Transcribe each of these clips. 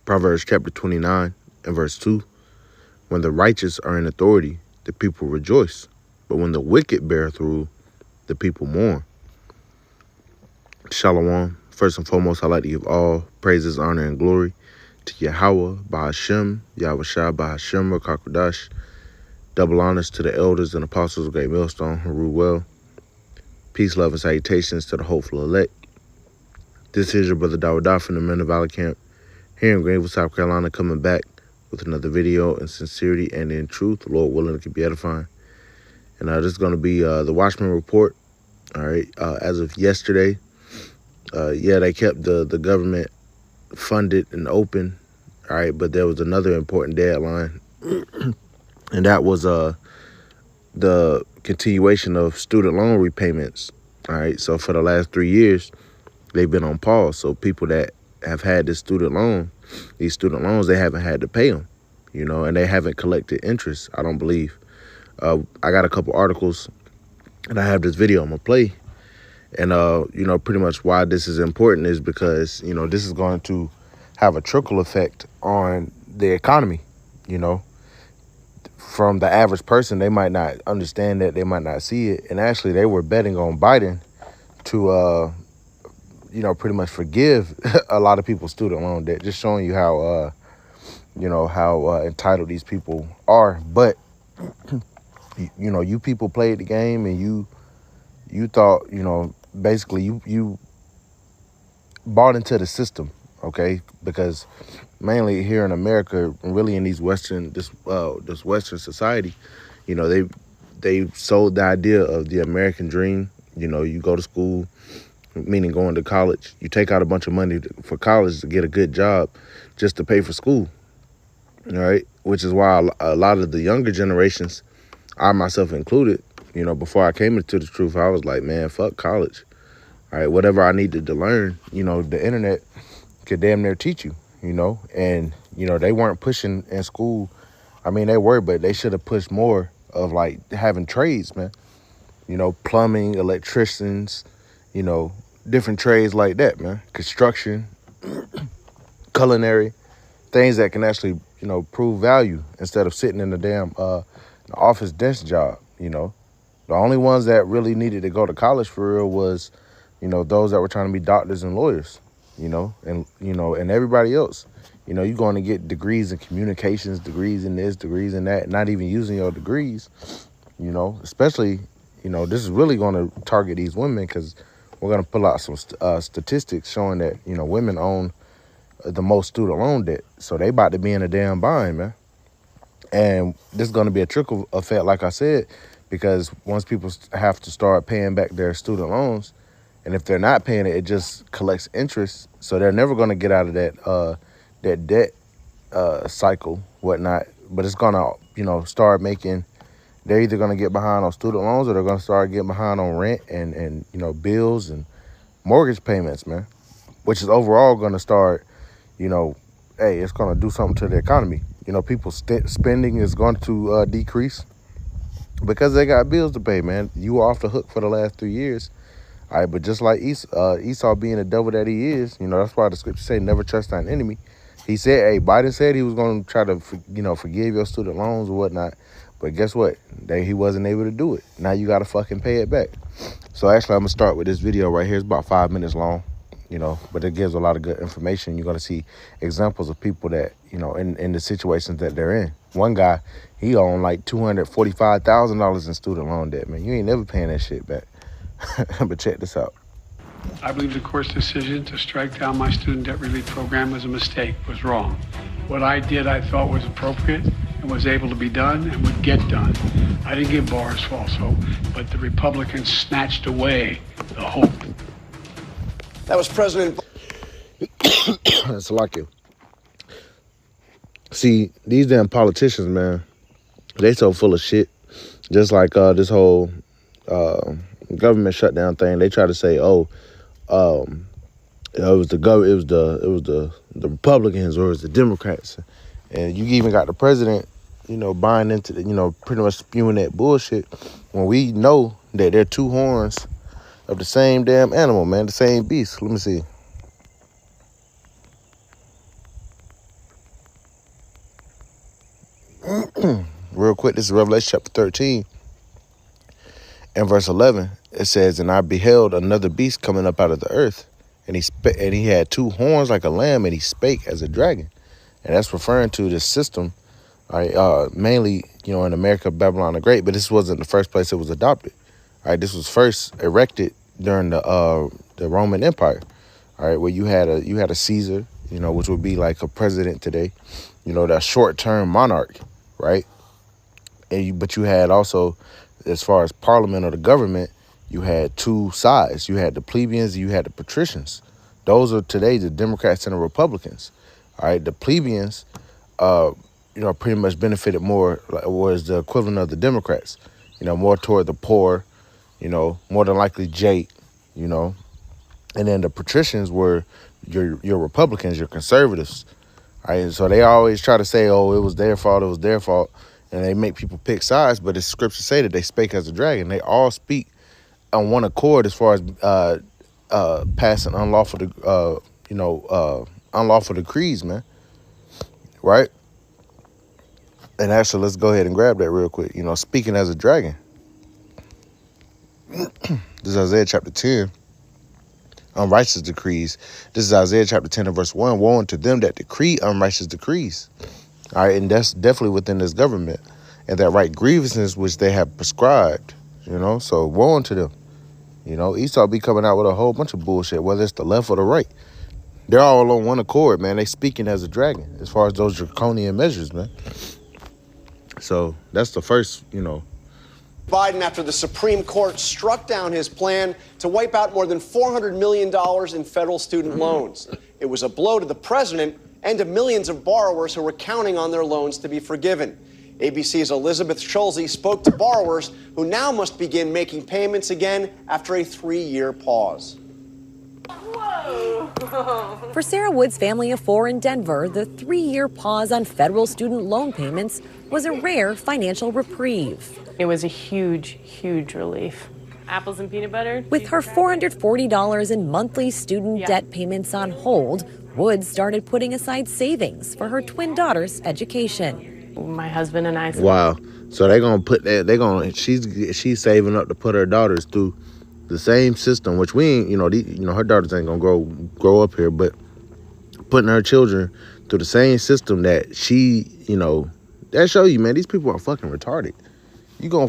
Proverbs chapter 29 and verse 2. When the righteous are in authority, the people rejoice. But when the wicked beareth rule, the people mourn. Shalom. First and foremost, I'd like to give all praises, honor, and glory to Yahweh, Bahashem, Yahushua, Bahashem, Rakakudash. Double honors to the elders and apostles of Great Millstone who rule well. Peace, love, and salutations to the hopeful elect. This is your brother Dawadah from the Men of Valor Camp here in Greenville, South Carolina, coming back with another video in sincerity and in truth. Lord willing, it can be edifying. And this is going to be the Watchman Report. All right. As of yesterday, they kept the government funded and open. All right. But there was another important deadline. And that was the continuation of student loan repayments. All right. So for the last 3 years, they've been on pause. So people that have had these student loans, they haven't had to pay them, and they haven't collected interest, I don't believe. I got a couple articles, and I have this video I'm going to play. And, pretty much why this is important is because, this is going to have a trickle effect on the economy, From the average person, they might not understand that, they might not see it. And actually, they were betting on Biden to, pretty much forgive a lot of people's student loan debt, just showing you how, how entitled these people are. But, you people played the game and you thought, basically you bought into the system, okay? Because mainly here in America, really in this Western society, they sold the idea of the American dream. You go to school, meaning going to college. You take out a bunch of money for college to get a good job just to pay for school, all right? Which is why a lot of the younger generations, I myself included, before I came into the truth, I was like, man, fuck college. All right, whatever I needed to learn, the internet could damn near teach you, and, they weren't pushing in school. I mean, they were, but they should have pushed more of like having trades, man, plumbing, electricians, different trades like that, man, construction, culinary, things that can actually, prove value instead of sitting in the damn office desk job, The only ones that really needed to go to college for real was, those that were trying to be doctors and lawyers, and everybody else. You're going to get degrees in communications, degrees in this, degrees in that, not even using your degrees, especially, this is really going to target these women because we're going to pull out some statistics showing that, women own the most student loan debt. So they about to be in a damn bind, man. And this is going to be a trickle effect, like I said, because once people have to start paying back their student loans, and if they're not paying it, it just collects interest. So they're never going to get out of that debt cycle, whatnot. But it's going to, start making, they're either going to get behind on student loans or they're going to start getting behind on rent and bills and mortgage payments, man, which is overall going to start, hey, it's going to do something to the economy. People's spending is going to decrease because they got bills to pay, man. You were off the hook for the last 3 years. All right, but just like Esau being the devil that he is, that's why the scripture say never trust thine enemy. He said, hey, Biden said he was going to try to, forgive your student loans or whatnot. But guess what? He wasn't able to do it. Now you got to fucking pay it back. So actually, I'm going to start with this video right here. It's about 5 minutes long, but it gives a lot of good information. You're going to see examples of people that, in the situations that they're in. One guy, he owned like $245,000 in student loan debt, man. You ain't never paying that shit back. But check this out. I believe the court's decision to strike down my student debt relief program was a mistake, was wrong. What I did, I thought was appropriate and was able to be done and would get done. I didn't give Boris false hope, but the Republicans snatched away the hope. That was President. It's like it. See, these damn politicians, man, they so full of shit. Just like this whole government shutdown thing. They try to say, it was the Republicans or it was the Democrats, and you even got the president, buying into the, pretty much spewing that bullshit when we know that they're two horns of the same damn animal, man, the same beast. Let me see. real quick, this is Revelation chapter 13 and verse 11. It says, and I beheld another beast coming up out of the earth, and he had two horns like a lamb, and he spake as a dragon. And that's referring to the system, all right, mainly, in America, Babylon the Great, but this wasn't the first place it was adopted. All right, this was first erected during the Roman Empire, all right, where you had a Caesar, which would be like a president today, that short-term monarch, right? But you had also, as far as parliament or the government, you had two sides. You had the plebeians, you had the patricians. Those are today the Democrats and the Republicans. All right, the plebeians, pretty much benefited more, was the equivalent of the Democrats, more toward the poor, more than likely Jake, and then the patricians were your Republicans, your conservatives. All right, so they always try to say, oh, it was their fault, and they make people pick sides, but the scriptures say that they spake as a dragon. They all speak on one accord as far as passing unlawful decrees, man. Right? And actually, let's go ahead and grab that real quick. Speaking as a dragon. This is Isaiah chapter 10. Unrighteous decrees. This is Isaiah chapter 10 and verse 1. Woe unto them that decree unrighteous decrees. All right, and that's definitely within this government. And that write grievances which they have prescribed. So woe unto them. Esau be coming out with a whole bunch of bullshit, whether it's the left or the right. They're all on one accord, man. They speaking as a dragon as far as those draconian measures, man. So that's the first, Biden after the Supreme Court struck down his plan to wipe out more than $400 million in federal student loans. It was a blow to the president and to millions of borrowers who were counting on their loans to be forgiven. ABC's Elizabeth Schulze spoke to borrowers who now must begin making payments again after a 3-year pause. Whoa. For Sarah Wood's family of 4 in Denver, the 3-year pause on federal student loan payments was a rare financial reprieve. It was a huge, huge relief. Apples and peanut butter? With her $440 in monthly student debt payments on hold, Wood started putting aside savings for her twin daughter's education. My husband and I. Wow. So they're gonna put that. She's saving up to put her daughters through the same system, which we ain't. Her daughters ain't gonna grow up here, but putting her children through the same system that she, that show you, man, these people are fucking retarded. You gonna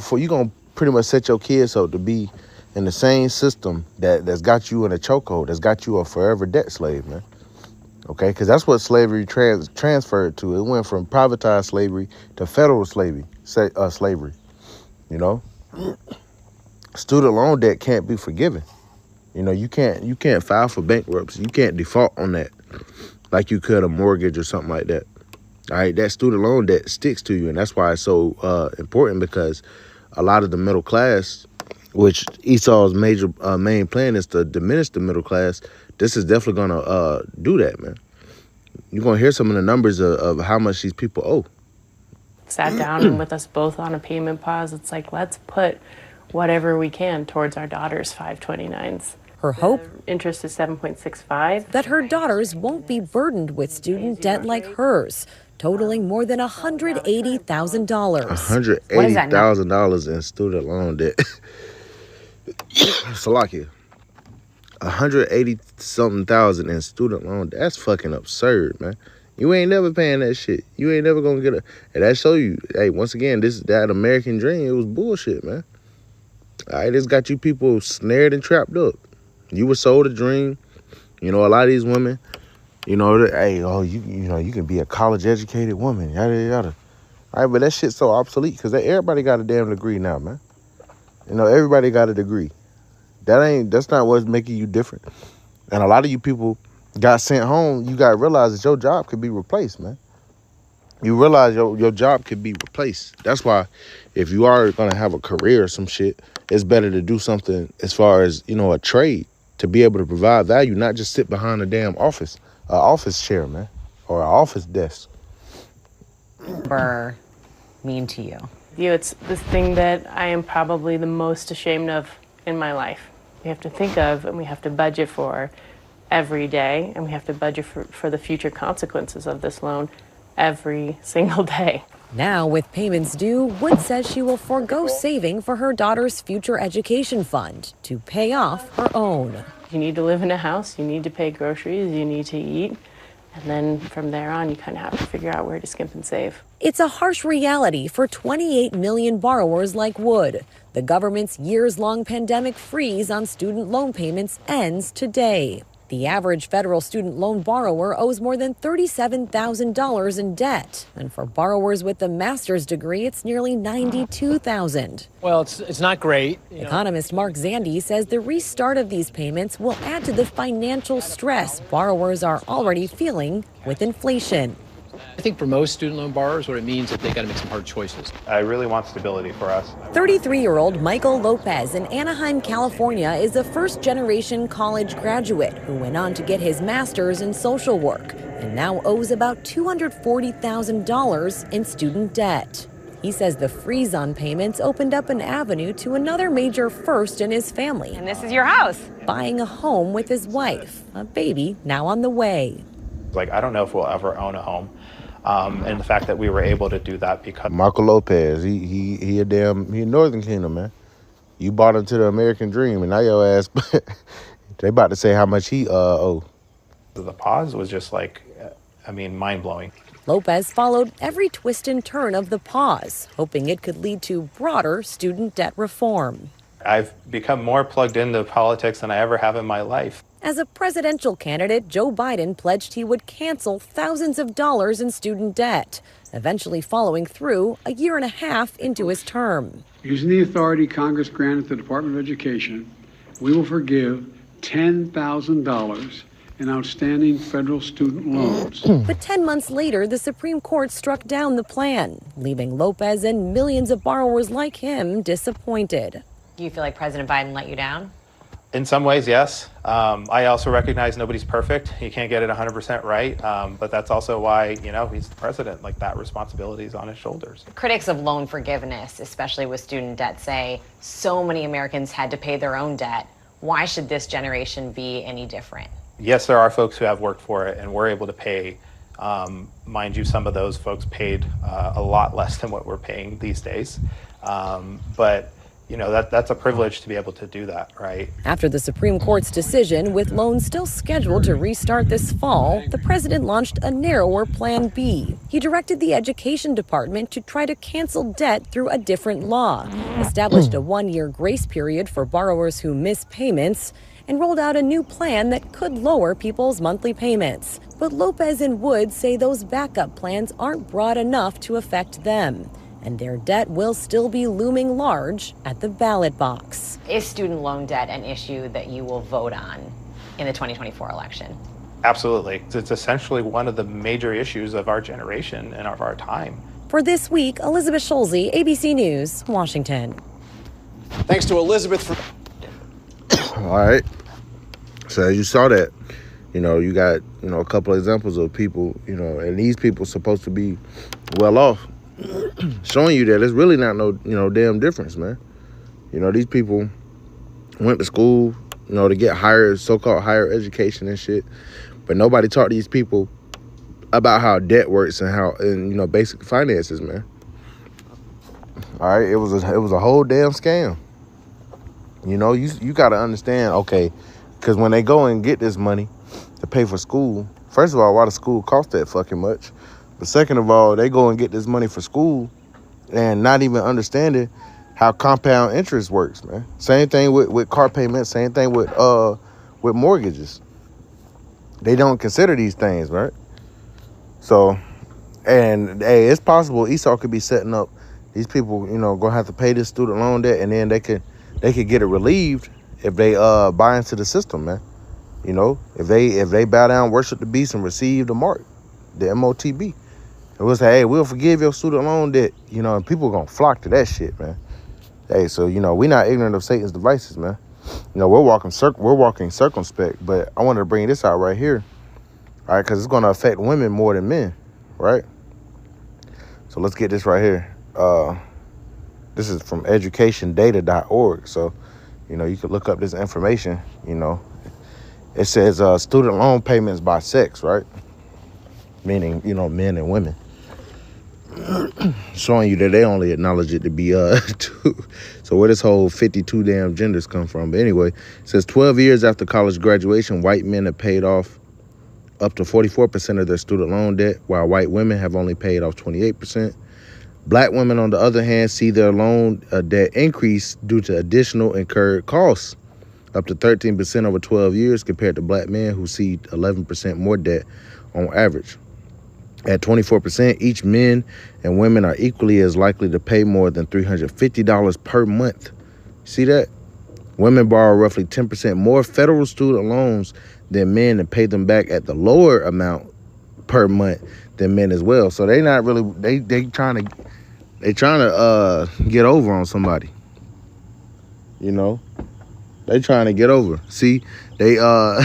pretty much set your kids up to be in the same system that's got you in a chokehold, that's got you a forever debt slave, man. Okay, because that's what slavery transferred to. It went from privatized slavery to federal slavery. Slavery, Student loan debt can't be forgiven. You can't file for bankruptcy. You can't default on that like you could a mortgage or something like that. All right, that student loan debt sticks to you, and that's why it's so important, because a lot of the middle class, which Esau's main plan is to diminish the middle class, this is definitely going to do that, man. You're going to hear some of the numbers of how much these people owe. Sat down with us both on a payment pause. It's like, let's put whatever we can towards our daughter's 529s. Her hope? Interest is 7.65. That her daughters won't be burdened with student debt like hers, totaling more than $180,000. $180,000 in student loan debt. Salakia. 180-something thousand in student loan. That's fucking absurd, man. You ain't never paying that shit. You ain't never gonna get a. And that show you, hey, once again, that American dream, it was bullshit, man. All right, it's got you people snared and trapped up. You were sold a dream. A lot of these women, hey, you can be a college educated woman, yada yada. All right, but that shit's so obsolete because everybody got a damn degree now, man. Everybody got a degree. That's not what's making you different. And a lot of you people got sent home. You got to realize that your job could be replaced, man. You realize your job could be replaced. That's why if you are going to have a career or some shit, it's better to do something as far as, a trade to be able to provide value, not just sit behind a damn office chair, man, or an office desk. Mean to you? It's the thing that I am probably the most ashamed of in my life. We have to think of and we have to budget for every day, and we have to budget for the future consequences of this loan every single day. Now, with payments due, Wood says she will forego saving for her daughter's future education fund to pay off her own. You need to live in a house, you need to pay groceries, you need to eat. And then from there on, you kind of have to figure out where to skimp and save. It's a harsh reality for 28 million borrowers like Wood. The government's years-long pandemic freeze on student loan payments ends today. The average federal student loan borrower owes more than $37,000 in debt. And for borrowers with a master's degree, it's nearly $92,000. Well, it's not great. Economist Mark Zandi says the restart of these payments will add to the financial stress borrowers are already feeling with inflation. I think for most student loan borrowers, what it means is they got to make some hard choices. I really want stability for us. 33-year-old Michael Lopez in Anaheim, California is a first-generation college graduate who went on to get his master's in social work and now owes about $240,000 in student debt. He says the freeze on payments opened up an avenue to another major first in his family. And this is your house. Buying a home with his wife, a baby now on the way. Like, I don't know if we'll ever own a home. And the fact that we were able to do that because Michael Lopez, he Northern Kingdom, man. You bought into the American dream, and now your ass, they about to say how much he owe. the pause was just like, mind-blowing. Lopez followed every twist and turn of the pause, hoping it could lead to broader student debt reform. I've become more plugged into politics than I ever have in my life. As a presidential candidate, Joe Biden pledged he would cancel thousands of dollars in student debt, eventually following through a year and a half into his term. Using the authority Congress granted the Department of Education, we will forgive $10,000 in outstanding federal student loans. But 10 months later, the Supreme Court struck down the plan, leaving Lopez and millions of borrowers like him disappointed. Do you feel like President Biden let you down? In some ways, yes. I also recognize nobody's perfect. You can't get it 100% right. But that's also why, he's the president. Like, that responsibility is on his shoulders. Critics of loan forgiveness, especially with student debt, say so many Americans had to pay their own debt. Why should this generation be any different? Yes, there are folks who have worked for it and were able to pay. Mind you, some of those folks paid a lot less than what we're paying these days. But that's a privilege to be able to do that, right? After the Supreme Court's decision, with loans still scheduled to restart this fall, the president launched a narrower Plan B. He directed the Education Department to try to cancel debt through a different law, established a one-year grace period for borrowers who miss payments, and rolled out a new plan that could lower people's monthly payments. But Lopez and Wood say those backup plans aren't broad enough to affect them, and their debt will still be looming large at the ballot box. Is student loan debt an issue that you will vote on in the 2024 election? Absolutely. It's essentially one of the major issues of our generation and of our time. For This Week, Elizabeth Scholze, ABC News, Washington. Thanks to Elizabeth for... All right. So you saw that, you got, a couple of examples of people, and these people supposed to be well off, showing you that it's really not no, damn difference, man. These people went to school, to get so-called higher education and shit, but nobody taught these people about how debt works and basic finances, man. All right, it was a whole damn scam. You got to understand, okay, because when they go and get this money to pay for school, first of all, why the school cost that fucking much? But second of all, they go and get this money for school and not even understanding how compound interest works, man. Same thing with car payments, same thing with mortgages. They don't consider these things, right? So, and hey, it's possible Esau could be setting up these people, gonna have to pay this student loan debt, and then they could get it relieved if they buy into the system, man. If they bow down, worship the beast, and receive the mark, the MOTB. It was, hey, we'll forgive your student loan debt, and people gonna flock to that shit, man. Hey, so we're not ignorant of Satan's devices, man. We're walking circumspect, but I wanted to bring this out right here, all right, because it's gonna affect women more than men, right? So let's get this right here. This is from educationdata.org, so you could look up this information. It says student loan payments by sex, right? Meaning men and women. showing you that they only acknowledge it to be two. So where this whole 52 damn genders come from? But anyway, it says 12 years after college graduation, white men have paid off up to 44% of their student loan debt, while white women have only paid off 28%. Black women, on the other hand, see their loan debt increase due to additional incurred costs, up to 13% over 12 years, compared to black men who see 11% more debt on average. At 24%, each men and women are equally as likely to pay more than $350 per month. See that? Women borrow roughly 10% more federal student loans than men and pay them back at the lower amount per month than men as well. So they not really, they trying to get over on somebody. You know? They trying to get over. See, they're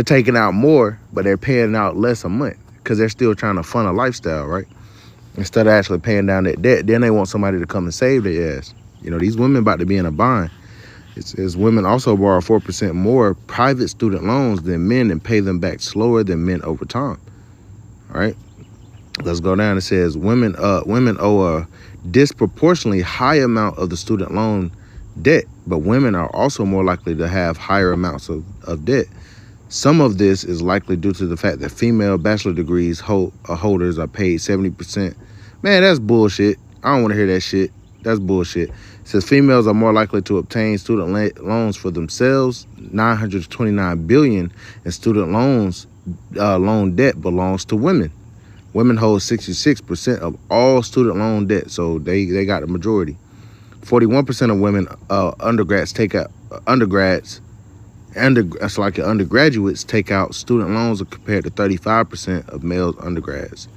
taking out more, but they're paying out less a month because they're still trying to fund a lifestyle, right? Instead of actually paying down that debt, then they want somebody to come and save their ass. You know, these women about to be in a bind. It says women also borrow 4% more private student loans than men and pay them back slower than men over time. All right, let's go down. It says women owe a disproportionately high amount of the student loan debt, but women are also more likely to have higher amounts of debt. Some of this is likely due to the fact that female bachelor degrees holders are paid 70%. Man, that's bullshit. I don't want to hear that shit. That's bullshit. It says females are more likely to obtain student loans for themselves. $929 billion in student loan debt belongs to women. Women hold 66% of all student loan debt, so they got the majority. 41% of women undergraduates take out student loans compared to 35% of male undergrads.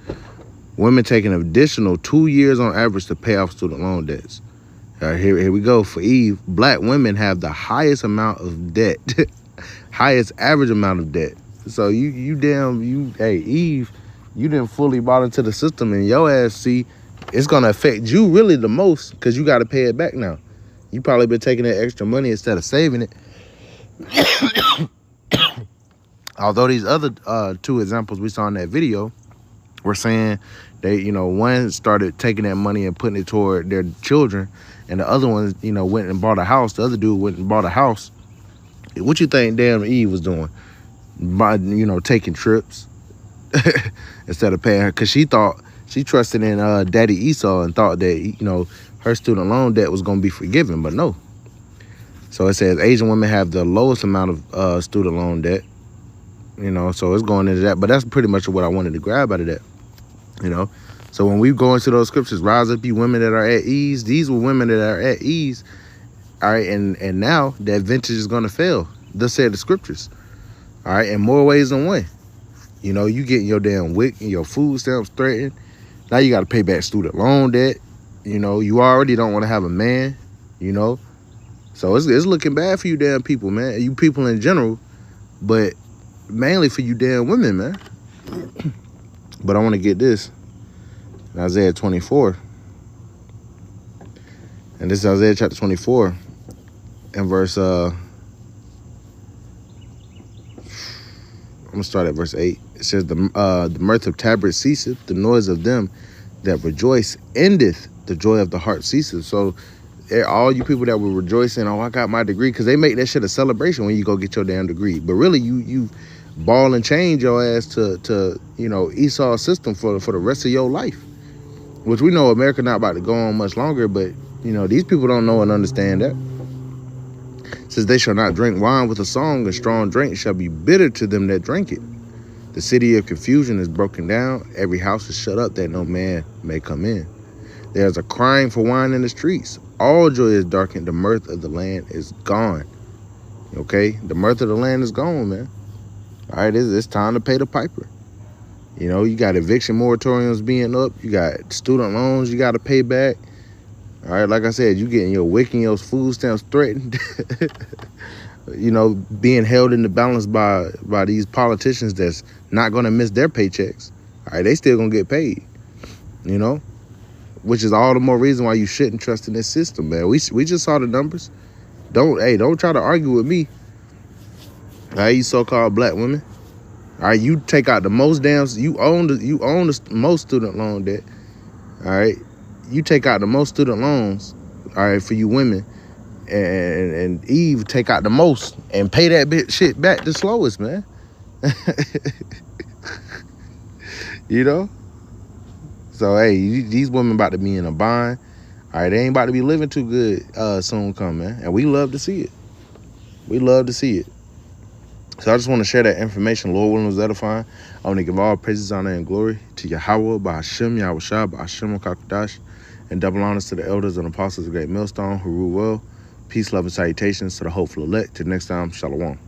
Women take an additional 2 years on average to pay off student loan debts. Here we go. For Eve, black women have the highest amount of debt, highest average amount of debt. So hey, Eve, you didn't fully bought into the system, and your ass, see, it's gonna affect you really the most because you got to pay it back now. You probably been taking that extra money instead of saving it. Although these other two examples we saw in that video were saying they, one started taking that money and putting it toward their children, and the other one, went and bought a house. The other dude went and bought a house. What you think damn Eve was doing? By, taking trips instead of paying her, because she thought, she trusted in Daddy Esau and thought that, her student loan debt was going to be forgiven, but no. So it says Asian women have the lowest amount of student loan debt, so it's going into that. But that's pretty much what I wanted to grab out of that, So when we go into those scriptures, rise up, you women that are at ease. These were women that are at ease, all right? And now that vintage is going to fail. Thus said the scriptures, all right? In more ways than one. You getting your damn WIC and your food stamps threatened. Now you got to pay back student loan debt. You already don't want to have a man, So it's looking bad for you damn people, man. You people in general, but mainly for you damn women, man. But I want to get this. Isaiah 24. And this is Isaiah chapter 24 and verse, I'm going to start at verse 8. It says, the mirth of tabrets ceaseth, the noise of them that rejoice endeth, the joy of the heart ceases. So all you people that were rejoicing, oh, I got my degree, because they make that shit a celebration when you go get your damn degree. But really, you ball and change your ass to Esau's system for the rest of your life, which we know America not about to go on much longer. But these people don't know and understand that. It says they shall not drink wine with a song, and strong drink shall be bitter to them that drink it. The city of confusion is broken down. Every house is shut up that no man may come in. There's a crying for wine in the streets. All joy is darkened. The mirth of the land is gone. Okay? The mirth of the land is gone, man. All right, it's time to pay the piper. You got eviction moratoriums being up. You got student loans you got to pay back. All right, like I said, you getting your WIC and your food stamps threatened. Being held in the balance by these politicians that's not going to miss their paychecks. All right, they still going to get paid, which is all the more reason why you shouldn't trust in this system, man. We just saw the numbers. Don't try to argue with me. All right, you so-called black women. All right, you take out the most you own the most student loan debt. all right, you take out the most student loans, all right, for you women, and Eve take out the most and pay that shit back the slowest, man. You know? So, hey, these women about to be in a bind. All right, they ain't about to be living too good soon come, man. And we love to see it. We love to see it. So I just want to share that information. Lord willing was edifying. I want to give all praises, honor, and glory to Yahweh, Ba'Hashem, Yahushua, Ba'Hashem, Kakadash, and double honors to the elders and apostles of Great Millstone who rule well. Peace, love, and salutations to the hopeful elect. Till next time, Shalom.